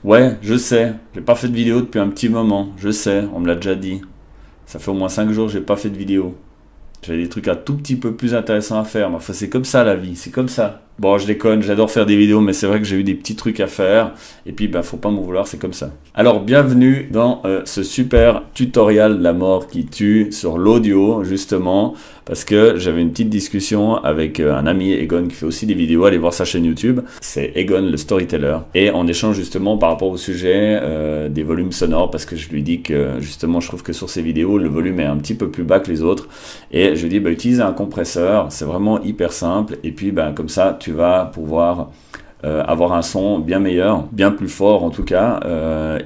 Ouais, je sais, j'ai pas fait de vidéo depuis un petit moment, je sais, on me l'a déjà dit. Ça fait au moins 5 jours que j'ai pas fait de vidéo. J'avais des trucs un tout petit peu plus intéressants à faire. Mais enfin, c'est comme ça la vie, c'est comme ça. Bon, je déconne, j'adore faire des vidéos, mais c'est vrai que j'ai eu des petits trucs à faire. Et puis, ben, faut pas m'en vouloir, c'est comme ça. Alors, bienvenue dans ce super tutoriel La mort qui tue sur l'audio, justement. Parce que j'avais une petite discussion avec un ami, Egon, qui fait aussi des vidéos. Allez voir sa chaîne YouTube. C'est Egon le Storyteller. Et on échange justement par rapport au sujet des volumes sonores. Parce que je lui dis que justement, je trouve que sur ces vidéos, le volume est un petit peu plus bas que les autres. Et je lui dis, bah, utilise un compresseur. C'est vraiment hyper simple. Et puis, ben, comme ça, tu vas pouvoir avoir un son bien meilleur, bien plus fort en tout cas,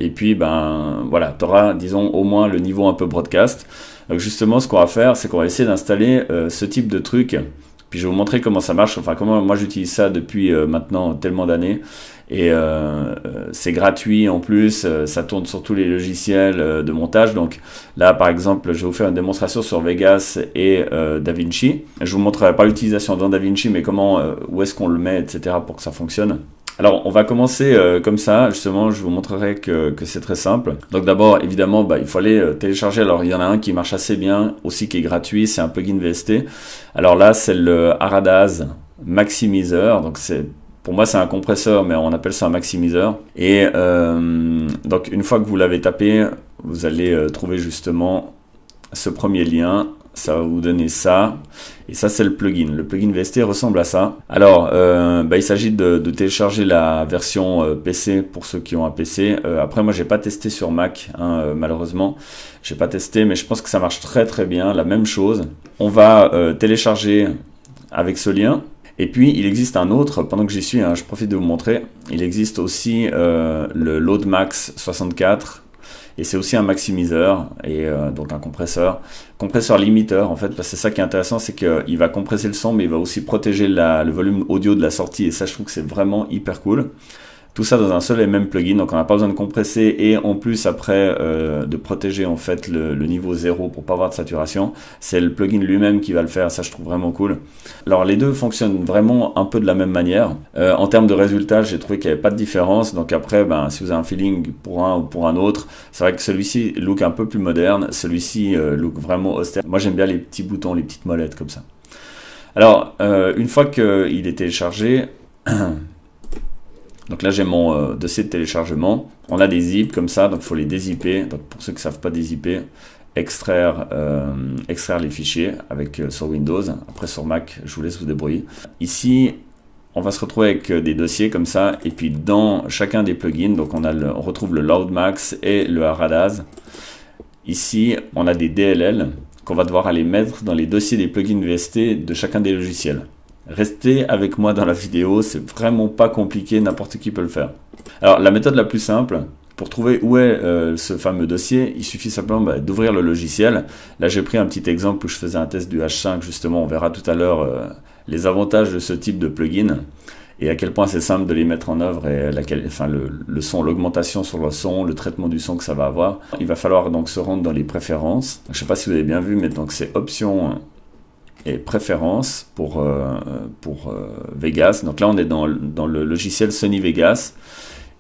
et puis ben voilà, tu auras disons au moins le niveau un peu broadcast. Donc justement ce qu'on va faire, c'est qu'on va essayer d'installer ce type de truc, puis je vais vous montrer comment ça marche, enfin comment moi j'utilise ça depuis maintenant tellement d'années, et c'est gratuit en plus, ça tourne sur tous les logiciels de montage. Donc là par exemple je vais vous faire une démonstration sur Vegas et DaVinci. Je vous montrerai pas l'utilisation dans DaVinci, mais comment, où est-ce qu'on le met, etc. pour que ça fonctionne. Alors on va commencer comme ça, justement je vous montrerai que c'est très simple. Donc d'abord évidemment bah, il faut aller télécharger, alors il y en a un qui marche assez bien aussi qui est gratuit, c'est un plugin VST. Alors là c'est le Aradaz Maximizer, donc c'est pour moi, c'est un compresseur, mais on appelle ça un maximiseur. Et donc, une fois que vous l'avez tapé, vous allez trouver justement ce premier lien. Ça va vous donner ça. Et ça, c'est le plugin. Le plugin VST ressemble à ça. Alors, bah, il s'agit de télécharger la version PC pour ceux qui ont un PC. Après, moi, j'ai pas testé sur Mac, hein, malheureusement. J'ai pas testé, mais je pense que ça marche très très bien. La même chose. On va télécharger avec ce lien. Et puis, il existe un autre, pendant que j'y suis, hein, je profite de vous montrer, il existe aussi le LoadMax 64, et c'est aussi un maximiseur, et donc un compresseur limiteur, en fait, parce que c'est ça qui est intéressant, c'est qu'il va compresser le son, mais il va aussi protéger le volume audio de la sortie, et ça, je trouve que c'est vraiment hyper cool. Tout ça dans un seul et même plugin, donc on n'a pas besoin de compresser et en plus après de protéger en fait le niveau 0 pour pas avoir de saturation. C'est le plugin lui-même qui va le faire, ça je trouve vraiment cool. Alors les deux fonctionnent vraiment un peu de la même manière. En termes de résultats, j'ai trouvé qu'il n'y avait pas de différence, donc après ben, si vous avez un feeling pour un ou pour un autre, c'est vrai que celui-ci look un peu plus moderne, celui-ci look vraiment austère. Moi j'aime bien les petits boutons, les petites molettes comme ça. Alors une fois qu'il est téléchargé, donc là j'ai mon dossier de téléchargement, on a des zips comme ça, donc il faut les dézipper, donc pour ceux qui ne savent pas dézipper, extraire les fichiers avec, sur Windows, après sur Mac je vous laisse vous débrouiller. Ici on va se retrouver avec des dossiers comme ça, et puis dans chacun des plugins, donc on retrouve le LoudMax et le Aradaz. Ici on a des DLL qu'on va devoir aller mettre dans les dossiers des plugins VST de chacun des logiciels. Restez avec moi dans la vidéo, c'est vraiment pas compliqué, n'importe qui peut le faire. Alors la méthode la plus simple, pour trouver où est ce fameux dossier, il suffit simplement d'ouvrir le logiciel. Là j'ai pris un petit exemple où je faisais un test du H5, justement on verra tout à l'heure les avantages de ce type de plugin et à quel point c'est simple de les mettre en œuvre et le son, l'augmentation sur le son, le traitement du son que ça va avoir. Il va falloir donc se rendre dans les préférences. Je ne sais pas si vous avez bien vu, mais donc c'est option et préférences pour Vegas. Donc là on est dans le logiciel Sony Vegas,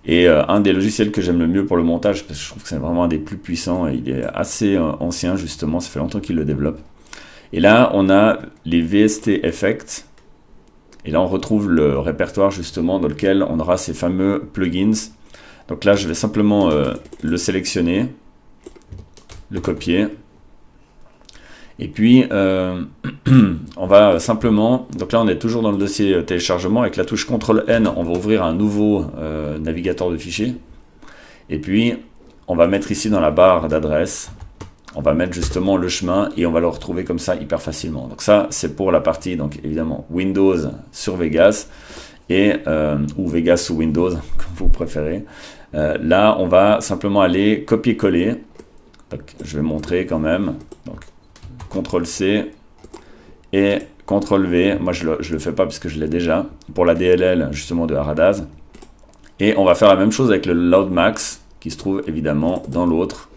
et un des logiciels que j'aime le mieux pour le montage, parce que je trouve que c'est vraiment un des plus puissants, et il est assez ancien justement, ça fait longtemps qu'il le développe. Et là on a les VST Effects, et là on retrouve le répertoire justement dans lequel on aura ces fameux plugins. Donc là je vais simplement le sélectionner, le copier. Et puis, on va simplement, donc là on est toujours dans le dossier téléchargement, avec la touche CTRL-N, on va ouvrir un nouveau navigateur de fichiers. Et puis, on va mettre ici dans la barre d'adresse, on va mettre justement le chemin, et on va le retrouver comme ça hyper facilement. Donc ça, c'est pour la partie, donc évidemment, Windows sur Vegas, et, ou Vegas sous Windows, comme vous préférez. Là, on va simplement aller copier-coller. Je vais montrer quand même. Donc, CTRL-C et CTRL-V, moi je le fais pas parce que je l'ai déjà, pour la DLL justement de Aradaz. Et on va faire la même chose avec le LoudMax, qui se trouve évidemment dans l'autre.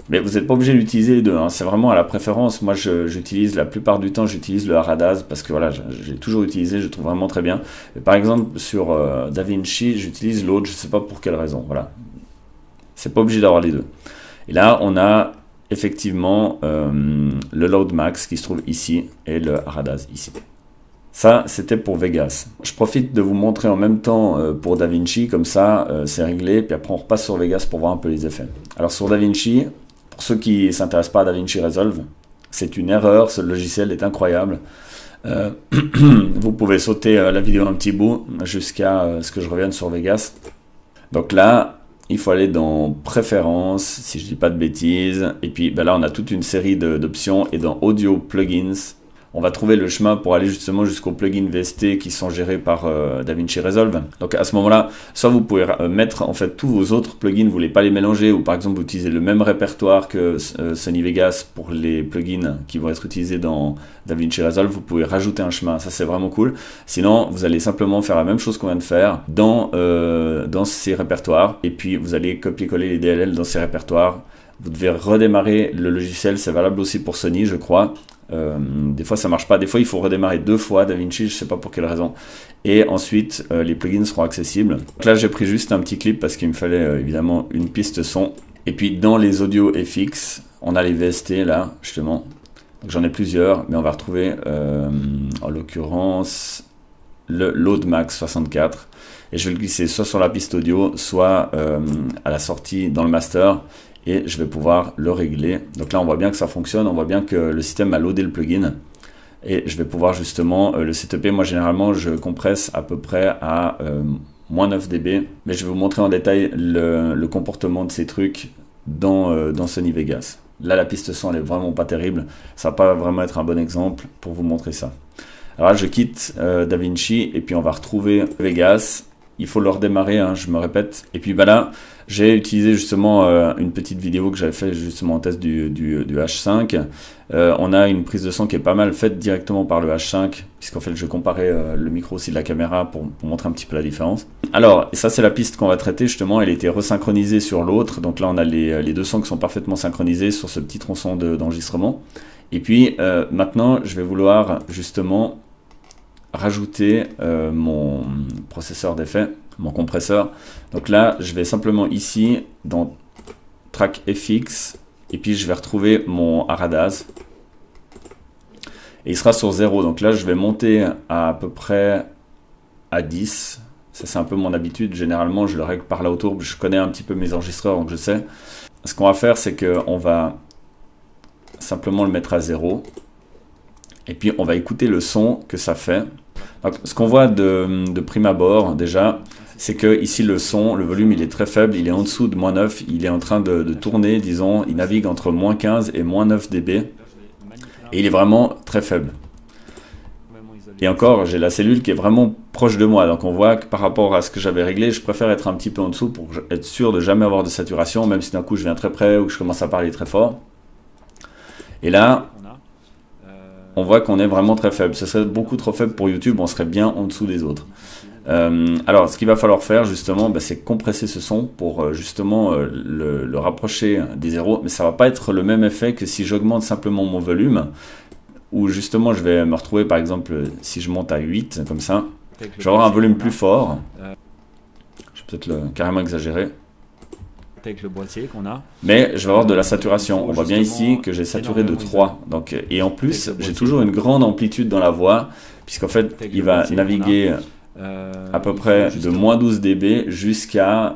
Mais vous n'êtes pas obligé d'utiliser les deux, hein. C'est vraiment à la préférence. Moi, j'utilise la plupart du temps, j'utilise le Haradaz parce que voilà, j'ai toujours utilisé, je trouve vraiment très bien. Et par exemple, sur DaVinci, j'utilise l'autre, je ne sais pas pour quelle raison. Voilà, c'est pas obligé d'avoir les deux. Et là, on a effectivement le Load Max qui se trouve ici et le Haradaz ici. Ça, c'était pour Vegas. Je profite de vous montrer en même temps pour DaVinci, comme ça, c'est réglé. Puis après, on repasse sur Vegas pour voir un peu les effets. Alors, sur DaVinci, pour ceux qui ne s'intéressent pas à DaVinci Resolve, c'est une erreur. Ce logiciel est incroyable. Vous pouvez sauter la vidéo un petit bout jusqu'à ce que je revienne sur Vegas. Donc là, il faut aller dans Préférences, si je ne dis pas de bêtises. Et puis ben là, on a toute une série d'options. Et dans Audio Plugins, on va trouver le chemin pour aller justement jusqu'aux plugins VST qui sont gérés par DaVinci Resolve. Donc à ce moment-là, soit vous pouvez mettre en fait tous vos autres plugins, vous ne voulez pas les mélanger, ou par exemple vous utilisez le même répertoire que Sony Vegas pour les plugins qui vont être utilisés dans DaVinci Resolve, vous pouvez rajouter un chemin, ça c'est vraiment cool. Sinon, vous allez simplement faire la même chose qu'on vient de faire dans ces répertoires, et puis vous allez copier-coller les DLL dans ces répertoires. Vous devez redémarrer le logiciel, c'est valable aussi pour Sony, je crois. Des fois ça marche pas, des fois il faut redémarrer 2 fois DaVinci, je sais pas pour quelle raison, et ensuite les plugins seront accessibles. Donc là j'ai pris juste un petit clip parce qu'il me fallait évidemment une piste son, et puis dans les audio FX on a les VST là justement, j'en ai plusieurs, mais on va retrouver en l'occurrence le Load Max 64, et je vais le glisser soit sur la piste audio, soit à la sortie dans le master, et je vais pouvoir le régler. Donc là on voit bien que ça fonctionne, on voit bien que le système a loadé le plugin, et je vais pouvoir justement le setuper. Moi généralement je compresse à peu près à moins 9 dB, mais je vais vous montrer en détail le comportement de ces trucs dans Sony Vegas. Là la piste son elle est vraiment pas terrible, ça va pas vraiment être un bon exemple pour vous montrer ça. Alors là je quitte DaVinci, et puis on va retrouver Vegas. Il faut le redémarrer, hein, je me répète. Et puis bah là, j'ai utilisé justement une petite vidéo que j'avais fait justement en test du H5. On a une prise de son qui est pas mal faite directement par le H5, puisqu'en fait je comparais le micro aussi de la caméra pour montrer un petit peu la différence. Alors, ça c'est la piste qu'on va traiter justement, elle a été resynchronisée sur l'autre. Donc là on a les deux sons qui sont parfaitement synchronisés sur ce petit tronçon d'enregistrement. Et puis maintenant je vais vouloir justement rajouter mon processeur d'effet, mon compresseur. Donc là je vais simplement ici dans Track FX, et puis je vais retrouver mon Haradaz, et il sera sur 0. Donc là je vais monter à peu près à 10. Ça c'est un peu mon habitude, généralement je le règle par là autour, je connais un petit peu mes enregistreurs donc je sais. Ce qu'on va faire c'est qu'on va simplement le mettre à 0, et puis on va écouter le son que ça fait. Donc, ce qu'on voit de prime abord déjà, c'est que ici le son, le volume il est très faible, il est en dessous de moins 9, il est en train de tourner, disons, il navigue entre moins 15 et moins 9 dB, et il est vraiment très faible. Et encore, j'ai la cellule qui est vraiment proche de moi, donc on voit que par rapport à ce que j'avais réglé, je préfère être un petit peu en dessous pour être sûr de jamais avoir de saturation, même si d'un coup je viens très près ou que je commence à parler très fort. Et là, on voit qu'on est vraiment très faible. Ce serait beaucoup trop faible pour YouTube, on serait bien en dessous des autres. Alors, ce qu'il va falloir faire justement, c'est compresser ce son pour justement le rapprocher des zéros, mais ça va pas être le même effet que si j'augmente simplement mon volume, où justement je vais me retrouver par exemple, si je monte à 8, comme ça, je vais avoir un volume plus fort. Je vais peut-être carrément exagérer. Avec le boîtier qu'on a. Mais je vais avoir de la saturation. On voit bien ici que j'ai saturé de 3. Donc, et en plus, j'ai toujours une grande amplitude dans la voix, puisqu'en fait, il va naviguer à peu près de moins 12 dB jusqu'à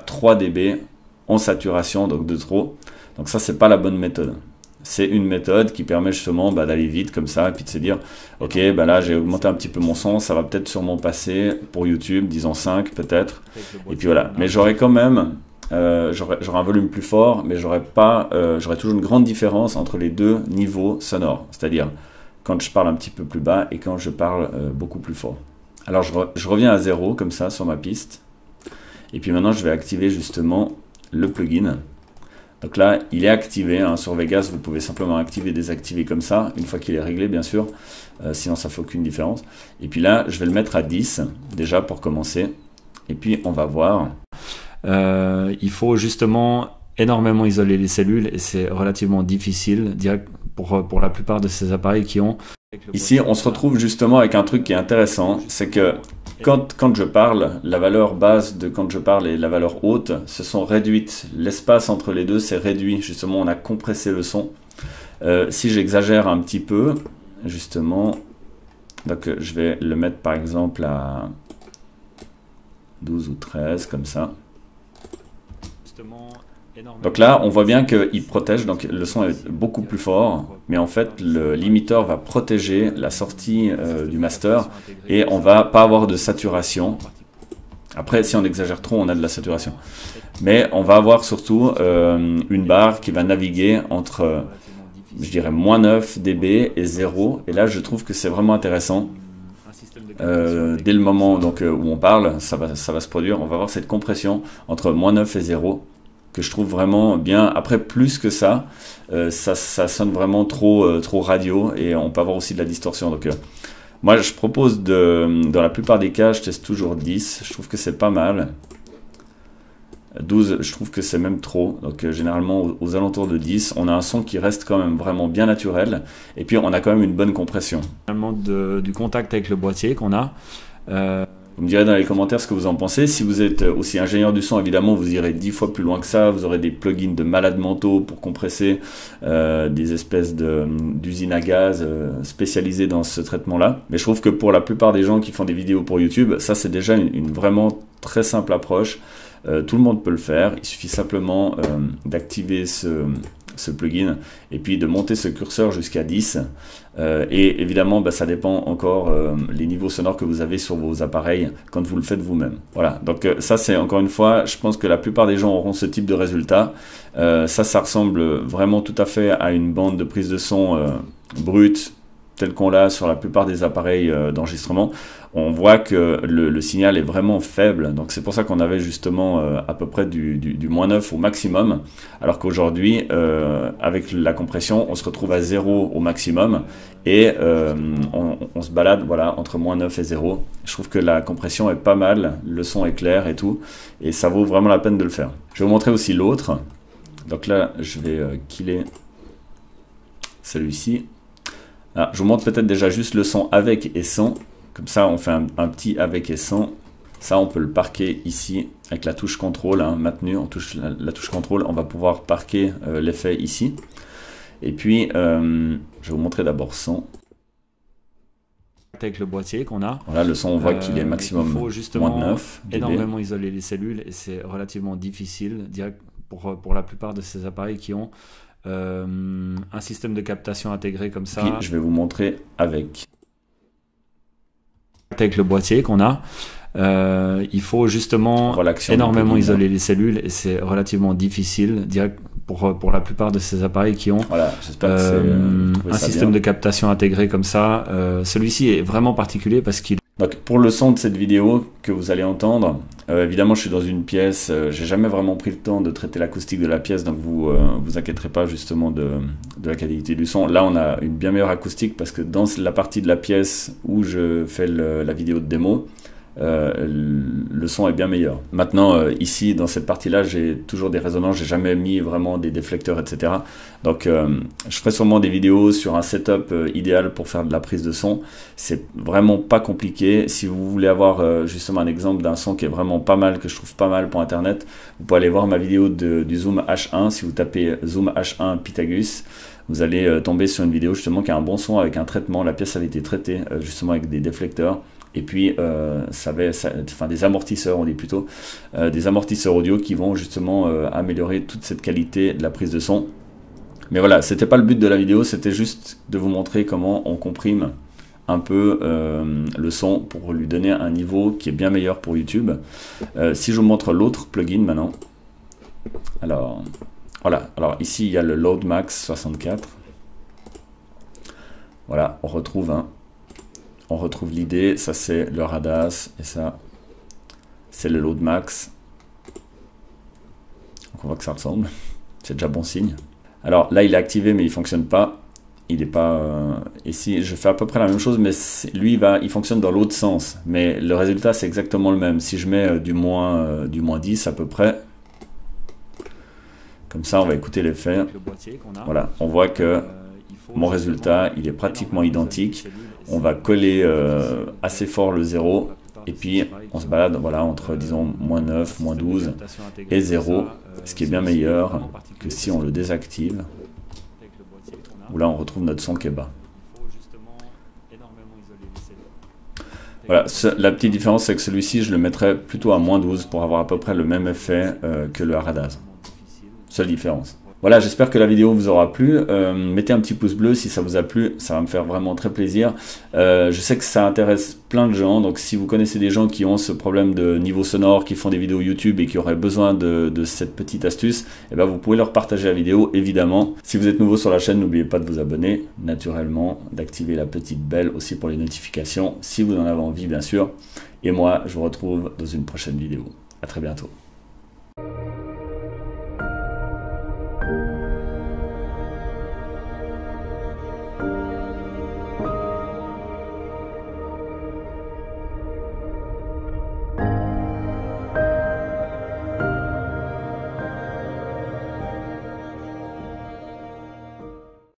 3 dB en saturation, donc de trop. Donc ça, c'est pas la bonne méthode. C'est une méthode qui permet justement d'aller vite comme ça, et puis de se dire, ok, là j'ai augmenté un petit peu mon son, ça va peut-être sûrement passer pour YouTube, disons 5 peut-être, et puis voilà. Mais j'aurais quand même, j'aurais un volume plus fort, mais j'aurais toujours une grande différence entre les deux niveaux sonores, c'est-à-dire quand je parle un petit peu plus bas et quand je parle beaucoup plus fort. Alors je reviens à 0 comme ça sur ma piste, et puis maintenant je vais activer justement le plugin. Donc là, il est activé, hein, sur Vegas, vous pouvez simplement activer, désactiver comme ça, une fois qu'il est réglé bien sûr, sinon ça ne fait aucune différence. Et puis là, je vais le mettre à 10, déjà pour commencer, et puis on va voir. Il faut justement énormément isoler les cellules et c'est relativement difficile pour la plupart de ces appareils qui ont... Ici, on se retrouve justement avec un truc qui est intéressant, c'est que quand je parle, la valeur base de quand je parle et la valeur haute se sont réduites. L'espace entre les deux s'est réduit. Justement, on a compressé le son. Si j'exagère un petit peu, justement, donc je vais le mettre par exemple à 12 ou 13, comme ça. Donc là, on voit bien qu'il protège, donc le son est beaucoup plus fort, mais en fait, le limiteur va protéger la sortie du master et on va pas avoir de saturation. Après, si on exagère trop, on a de la saturation. Mais on va avoir surtout une barre qui va naviguer entre, je dirais, moins 9 dB et 0. Et là, je trouve que c'est vraiment intéressant. Dès le moment donc, où on parle, ça va se produire. On va avoir cette compression entre moins 9 et 0. Que je trouve vraiment bien. Après, plus que ça, ça sonne vraiment trop radio et on peut avoir aussi de la distorsion. Donc, moi, je propose dans la plupart des cas, je teste toujours 10. Je trouve que c'est pas mal. 12, je trouve que c'est même trop. Donc, généralement, aux alentours de 10, on a un son qui reste quand même vraiment bien naturel. Et puis, on a quand même une bonne compression. Finalement, du contact avec le boîtier qu'on a. Vous me direz dans les commentaires ce que vous en pensez. Si vous êtes aussi ingénieur du son, évidemment, vous irez 10 fois plus loin que ça. Vous aurez des plugins de malades mentaux pour compresser des espèces d'usines à gaz spécialisées dans ce traitement-là. Mais je trouve que pour la plupart des gens qui font des vidéos pour YouTube, ça c'est déjà une vraiment très simple approche. Tout le monde peut le faire. Il suffit simplement d'activer ce plugin et puis de monter ce curseur jusqu'à 10 et évidemment ça dépend encore les niveaux sonores que vous avez sur vos appareils quand vous le faites vous-même. Voilà, donc ça c'est encore une fois, je pense que la plupart des gens auront ce type de résultat. Ça ressemble vraiment tout à fait à une bande de prise de son brute telle qu'on l'a sur la plupart des appareils d'enregistrement. On voit que le signal est vraiment faible, donc c'est pour ça qu'on avait justement à peu près du moins 9 au maximum, alors qu'aujourd'hui, avec la compression, on se retrouve à 0 au maximum, et on se balade voilà, entre moins 9 et 0. Je trouve que la compression est pas mal, le son est clair et tout, et ça vaut vraiment la peine de le faire. Je vais vous montrer aussi l'autre, donc là je vais killer celui-ci. Ah, je vous montre peut-être déjà juste le son avec et sans. Comme ça, on fait un petit avec et sans. Ça, on peut le parquer ici avec la touche contrôle hein, maintenue. On touche la touche contrôle. On va pouvoir parquer l'effet ici. Et puis, je vais vous montrer d'abord son. Avec le boîtier qu'on a. Voilà, le son, on voit qu'il est maximum il faut justement moins de 9 dB. Énormément isoler les cellules et c'est relativement difficile pour la plupart de ces appareils qui ont un système de captation intégré comme ça. Puis, je vais vous montrer avec le boîtier qu'on a. Il faut justement énormément isoler les cellules et c'est relativement difficile pour la plupart de ces appareils qui ont un système de captation intégré comme ça. Celui-ci est vraiment particulier parce qu'il... Donc pour le son de cette vidéo que vous allez entendre, évidemment je suis dans une pièce, j'ai jamais vraiment pris le temps de traiter l'acoustique de la pièce, donc vous inquiéterez pas justement de la qualité du son. Là on a une bien meilleure acoustique parce que dans la partie de la pièce où je fais la vidéo de démo, le son est bien meilleur. Maintenant ici dans cette partie là j'ai toujours des résonances, j'ai jamais mis vraiment des déflecteurs etc. Donc je ferai sûrement des vidéos sur un setup idéal pour faire de la prise de son. C'est vraiment pas compliqué. Si vous voulez avoir justement un exemple d'un son qui est vraiment pas mal, que je trouve pas mal pour internet, vous pouvez aller voir ma vidéo du Zoom H1. Si vous tapez Zoom H1 Pythagus, vous allez tomber sur une vidéo justement qui a un bon son avec un traitement. La pièce avait été traitée justement avec des déflecteurs. Et puis, des amortisseurs, on dit plutôt, des amortisseurs audio qui vont justement améliorer toute cette qualité de la prise de son. Mais voilà, c'était pas le but de la vidéo, c'était juste de vous montrer comment on comprime un peu le son pour lui donner un niveau qui est bien meilleur pour YouTube. Si je vous montre l'autre plugin maintenant, alors voilà, alors ici il y a le Load Max 64. Voilà, on retrouve l'idée, ça c'est le Radas et ça c'est le Load Max. Donc on voit que ça ressemble, c'est déjà bon signe. Alors là il est activé mais il fonctionne pas, il n'est pas ici, je fais à peu près la même chose mais lui il fonctionne dans l'autre sens, mais le résultat c'est exactement le même. Si je mets du moins 10 à peu près, Comme ça, on va écouter l'effet. Voilà, on voit que mon résultat, il est pratiquement identique. On va coller assez fort le 0. Et puis, on se balade voilà, entre, disons, -9, -12 et 0. Ce qui est bien meilleur que si on le désactive. Où là, on retrouve notre son qui est bas. Voilà, la petite différence, c'est que celui-ci, je le mettrais plutôt à -12 pour avoir à peu près le même effet que le Haradaz. Seule différence. Voilà, j'espère que la vidéo vous aura plu. Mettez un petit pouce bleu si ça vous a plu, ça va me faire vraiment très plaisir. Je sais que ça intéresse plein de gens, donc si vous connaissez des gens qui ont ce problème de niveau sonore, qui font des vidéos YouTube et qui auraient besoin de cette petite astuce, eh ben vous pouvez leur partager la vidéo, évidemment. Si vous êtes nouveau sur la chaîne, n'oubliez pas de vous abonner, naturellement, d'activer la petite belle aussi pour les notifications, si vous en avez envie, bien sûr. Et moi, je vous retrouve dans une prochaine vidéo. À très bientôt.